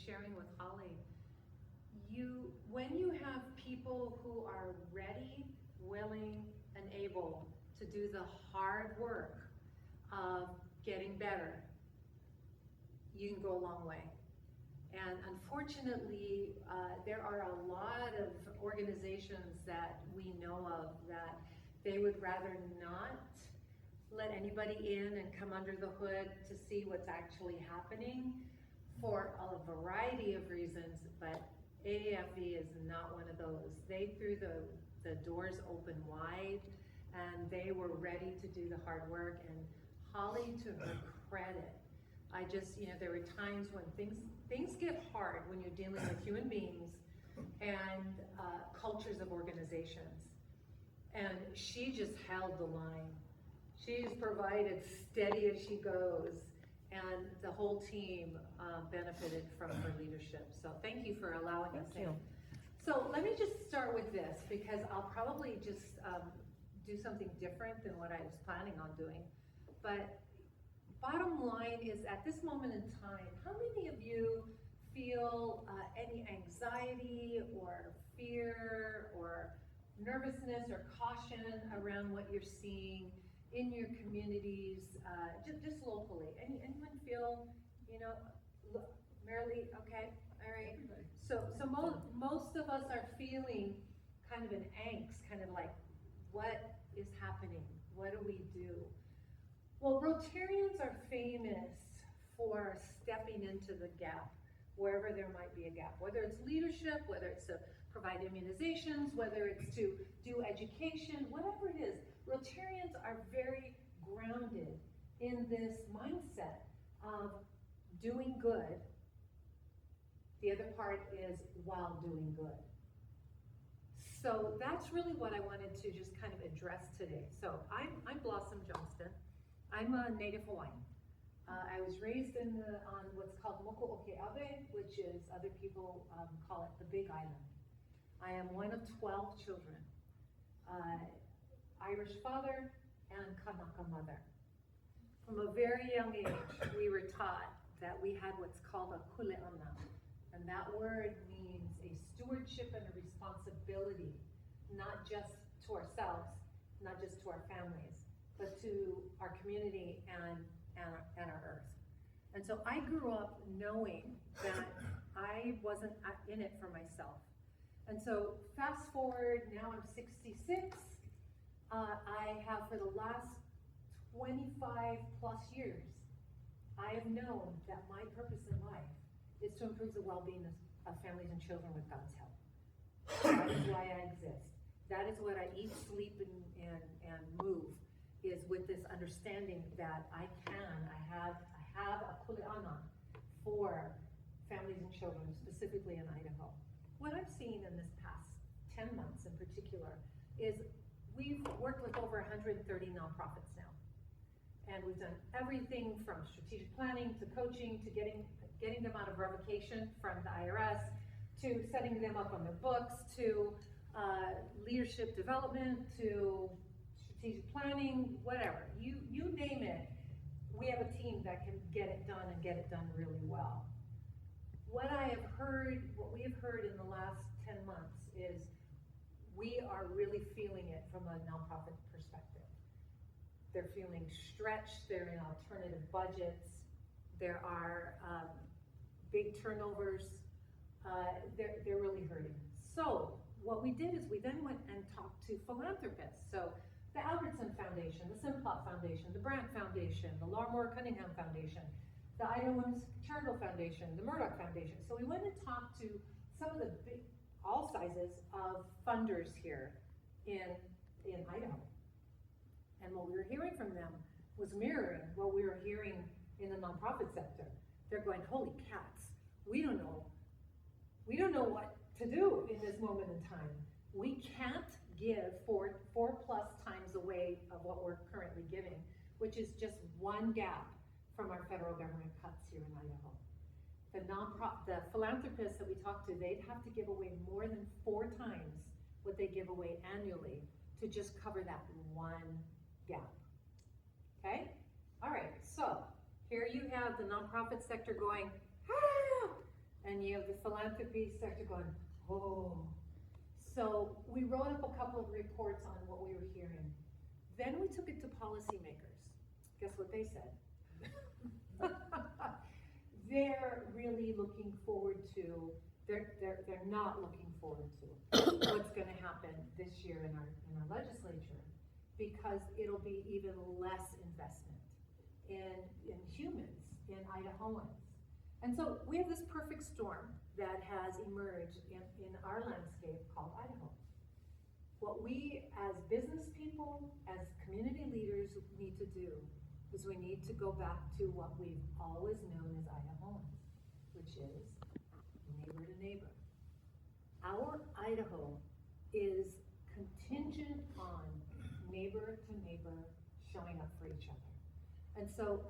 sharing with Holly, when you have people who are ready, willing, and able to do the hard work of getting better, you can go a long way. And unfortunately, there are a lot of organizations that we know of that they would rather not let anybody in and come under the hood to see what's actually happening for a variety of reasons, but AAFE is not one of those. They threw the doors open wide, and they were ready to do the hard work. And Holly, to her credit, there were times when things get hard when you're dealing with human beings and cultures of organizations. And she just held the line. She's provided steady as she goes, and the whole team benefited from her leadership. So thank you for allowing us in. So let me just start with this, because I'll probably just do something different than what I was planning on doing. But bottom line is, at this moment in time, how many of you feel any anxiety or fear or nervousness or caution around what you're seeing in your communities, just locally? Anyone feel, Marilee, okay, all right. So most of us are feeling kind of an angst, kind of like, what is happening? What do we do? Well, Rotarians are famous for stepping into the gap, wherever there might be a gap, whether it's leadership, whether it's to provide immunizations, whether it's to do education, whatever it is. Rotarians are very grounded in this mindset of doing good. The other part is while doing good. So that's really what I wanted to just kind of address today. So I'm Blossom Johnston. I'm a native Hawaiian. I was raised on what's called Moku'oke'awe, which is, other people call it the Big Island. I am one of 12 children. Irish father and Kanaka mother. From a very young age, we were taught that we had what's called a kule'ana, and that word means a stewardship and a responsibility, not just to ourselves, not just to our families, but to our community and our earth. And so I grew up knowing that I wasn't in it for myself. And so fast forward, now I'm 66. I have, for the last 25 plus years, I have known that my purpose in life is to improve the well-being of families and children with God's help. That is why I exist. That is what I eat, sleep, and move, is with this understanding that I have a kule'ana for families and children, specifically in Idaho. What I've seen in this past 10 months in particular is we've worked with over 130 nonprofits now. And we've done everything from strategic planning to coaching to getting them out of revocation from the IRS, to setting them up on their books, to leadership development, to strategic planning, whatever. You name it, we have a team that can get it done and get it done really well. What we have heard in the last 10 months is we are really feeling it from a nonprofit perspective. They're feeling stretched, they're in alternative budgets, there are big turnovers, they're really hurting. So what we did is we then went and talked to philanthropists. So the Albertson Foundation, the Simplot Foundation, the Brandt Foundation, the Larmore Cunningham Foundation, the Idahohans Charitable Foundation, the Murdoch Foundation. So we went and talked to some of the big, all sizes of funders here in Idaho. And what we were hearing from them was mirroring what we were hearing in the nonprofit sector. They're going, holy cats, we don't know what to do in this moment in time. We can't give four plus times the weight of what we're currently giving, which is just one gap from our federal government cuts here in Idaho. The philanthropists that we talked to, they'd have to give away more than 4 times what they give away annually to just cover that one gap. Okay? All right, so here you have the nonprofit sector going, ah! and you have the philanthropy sector going, oh. So we wrote up a couple of reports on what we were hearing. Then we took it to policymakers. Guess what they said? They're really looking forward to, they're not looking forward to what's gonna happen this year in our legislature, because it'll be even less investment in humans, in Idahoans. And so we have this perfect storm that has emerged in our landscape called Idaho. What we as business people, as community leaders need to do is we need to go back to what we've always known as Idahoans, which is neighbor to neighbor. Our Idaho is contingent on neighbor to neighbor showing up for each other. And so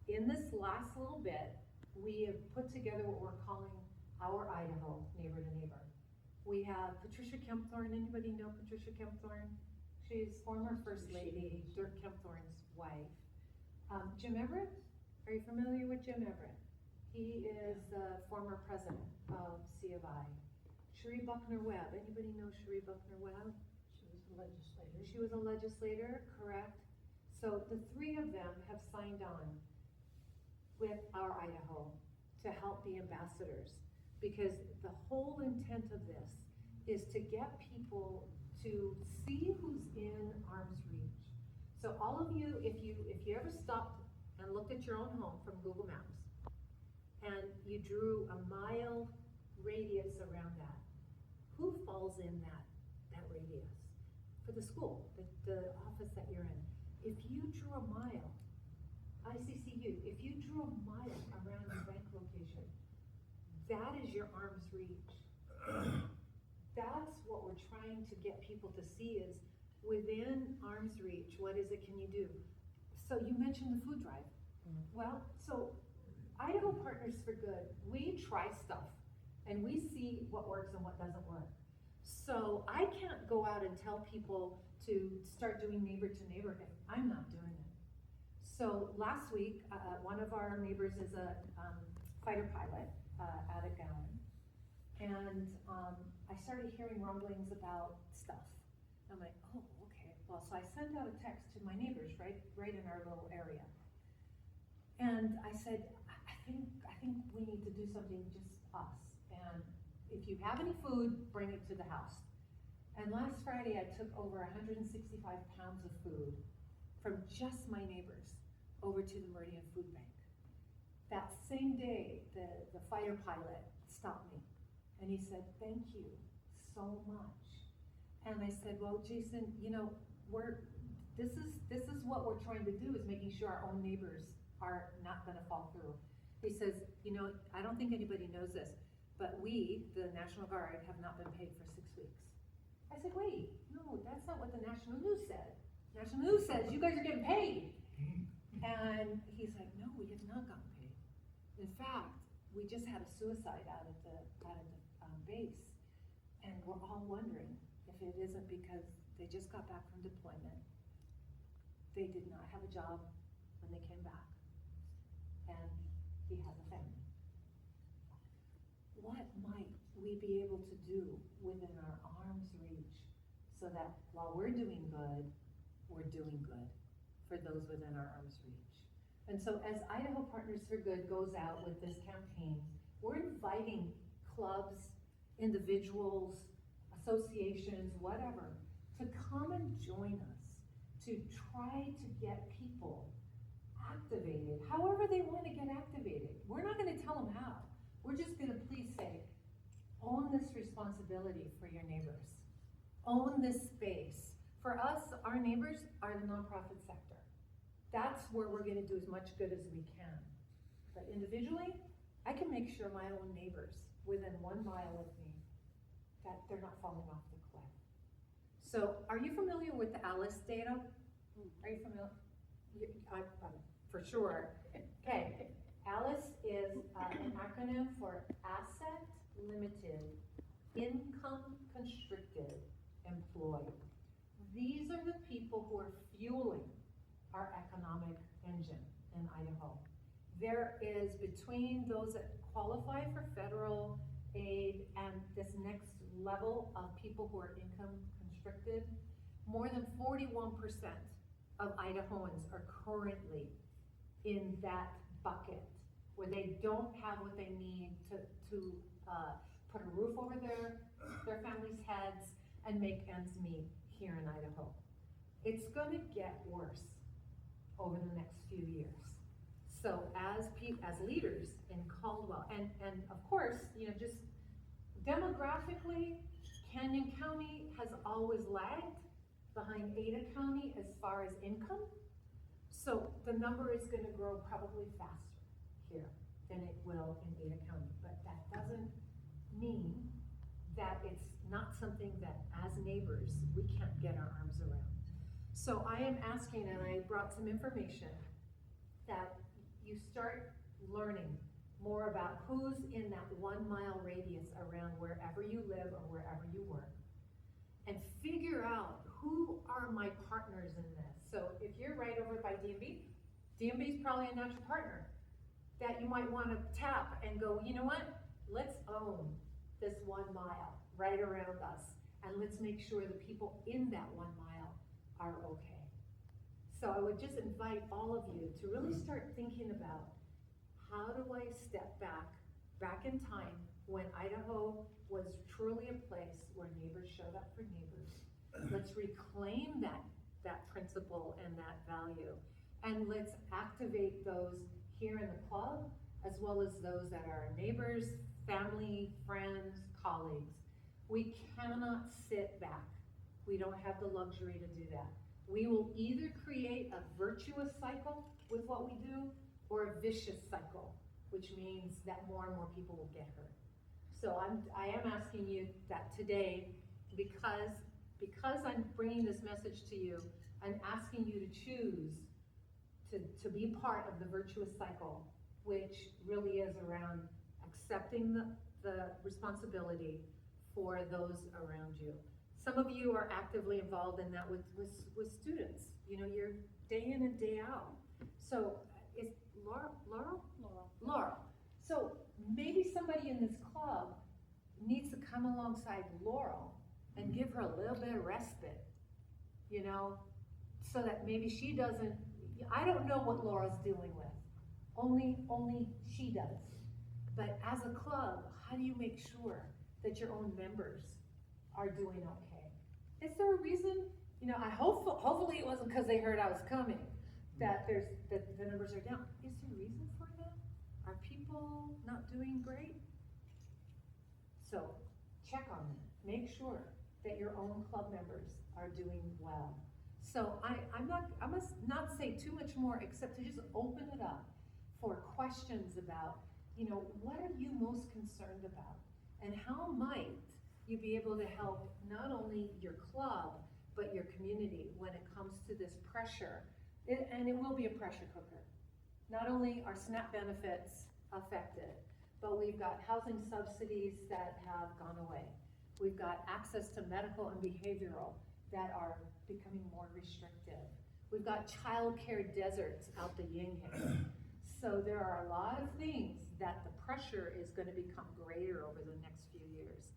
in this last little bit, we have put together what we're calling our Idaho, neighbor to neighbor. We have Patricia Kempthorne. Anybody know Patricia Kempthorne? She's former First Lady, Dirk Kempthorne's wife. Jim Everett, are you familiar with Jim Everett? He is the former president of C of I. Cherie Buckner-Webb, anybody know Cherie Buckner-Webb? She was a legislator. She was a legislator, correct? So the three of them have signed on with our Idaho to help be ambassadors, because the whole intent of this is to get people to see who's in arm's reach. So all of you, if you ever stopped and looked at your own home from Google Maps, and you drew a mile radius around that, who falls in that radius? For the school, the office that you're in. If you drew a mile, ICCU, if you drew a mile around your bank location, that is your arm's reach. That's what we're trying to get people to see is, within arm's reach, what is it can you do? So you mentioned the food drive. Well, so Idaho Partners for Good, we try stuff and we see what works and what doesn't work. So I can't go out and tell people to start doing neighbor to neighbor if I'm not doing it. So last week, one of our neighbors is a fighter pilot out at Gowan, and I started hearing rumblings about stuff. I'm like, oh, okay. Well, so I sent out a text to my neighbors right in our little area, and I said, I think we need to do something just us. And if you have any food, bring it to the house. And last Friday, I took over 165 pounds of food from just my neighbors over to the Meridian Food Bank. That same day, the fighter pilot stopped me, and he said, thank you so much. And I said, well, Jason, you know, this is what we're trying to do, is making sure our own neighbors are not gonna fall through. He says, you know, I don't think anybody knows this, but we, the National Guard, have not been paid for 6 weeks. I said, wait, no, that's not what the national news said. National news says you guys are getting paid. And he's like, no, we have not gotten paid. In fact, we just had a suicide out at the base, and we're all wondering if it isn't because they just got back from deployment. They did not have a job when they came back, and he has a family. What might we be able to do within our arm's reach so that while we're doing good for those within our arm's reach? And so as Idaho Partners for Good goes out with this campaign, we're inviting clubs, individuals, associations, whatever, to come and join us to try to get people activated, however they want to get activated. We're not going to tell them how. We're just going to please say, own this responsibility for your neighbors. Own this space. For us, our neighbors are the nonprofit sector. That's where we're going to do as much good as we can. But individually, I can make sure my own neighbors within 1 mile of me, that they're not falling off the cliff. So, are you familiar with the ALICE data? Are you familiar? For sure. Okay, ALICE is an acronym for Asset Limited, Income Constricted, Employed. These are the people who are fueling our economic engine in Idaho. there is, between those that qualify for federal aid and this next level of people who are income constricted, more than 41% of Idahoans are currently in that bucket where they don't have what they need to put a roof over their families' heads and make ends meet here in Idaho. It's gonna get worse over the next few years. So as leaders in Caldwell, and of course, just demographically, Canyon County has always lagged behind Ada County as far as income. So the number is gonna grow probably faster here than it will in Ada County. But that doesn't mean that it's not something that as neighbors, we can't get our arms around. So I am asking, and I brought some information, that you start learning more about who's in that 1 mile radius around wherever you live or wherever you work, and figure out who are my partners in this. So if you're right over by DMB is probably a natural partner that you might want to tap and go, you know what, let's own this 1 mile right around us, and let's make sure the people in that 1 mile are okay. So I would just invite all of you to really start thinking about, how do I step back in time when Idaho was truly a place where neighbors showed up for neighbors. Let's reclaim that principle and that value, and let's activate those here in the club, as well as those that are neighbors, family, friends, colleagues. We cannot sit back. We don't have the luxury to do that. We will either create a virtuous cycle with what we do, or a vicious cycle, which means that more and more people will get hurt. So I am asking you that today, because I'm bringing this message to you, I'm asking you to choose to be part of the virtuous cycle, which really is around accepting the responsibility for those around you. Some of you are actively involved in that with students. You're day in and day out. So is Laurel. So maybe somebody in this club needs to come alongside Laurel and give her a little bit of respite, so that maybe she doesn't, I don't know what Laurel's dealing with. Only she does. But as a club, how do you make sure that your own members are doing okay? Is there a reason? Hopefully it wasn't because they heard I was coming that the numbers are down. Is there a reason for that? Are people not doing great? So check on that. Make sure that your own club members are doing well. So I must not say too much more, except to just open it up for questions about, what are you most concerned about? And how might you be able to help not only your club, but your community when it comes to this pressure? And it will be a pressure cooker. Not only are SNAP benefits affected, but we've got housing subsidies that have gone away. We've got access to medical and behavioral that are becoming more restrictive. We've got childcare deserts out the yin-yang. So there are a lot of things that the pressure is going to become greater over the next few years.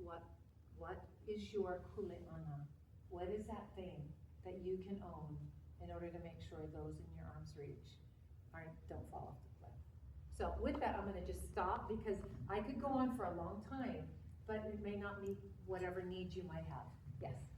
What is your kuleana? What is that thing that you can own in order to make sure those in your arm's reach don't fall off the cliff? So with that, I'm going to just stop, because I could go on for a long time, but it may not meet whatever needs you might have. Yes?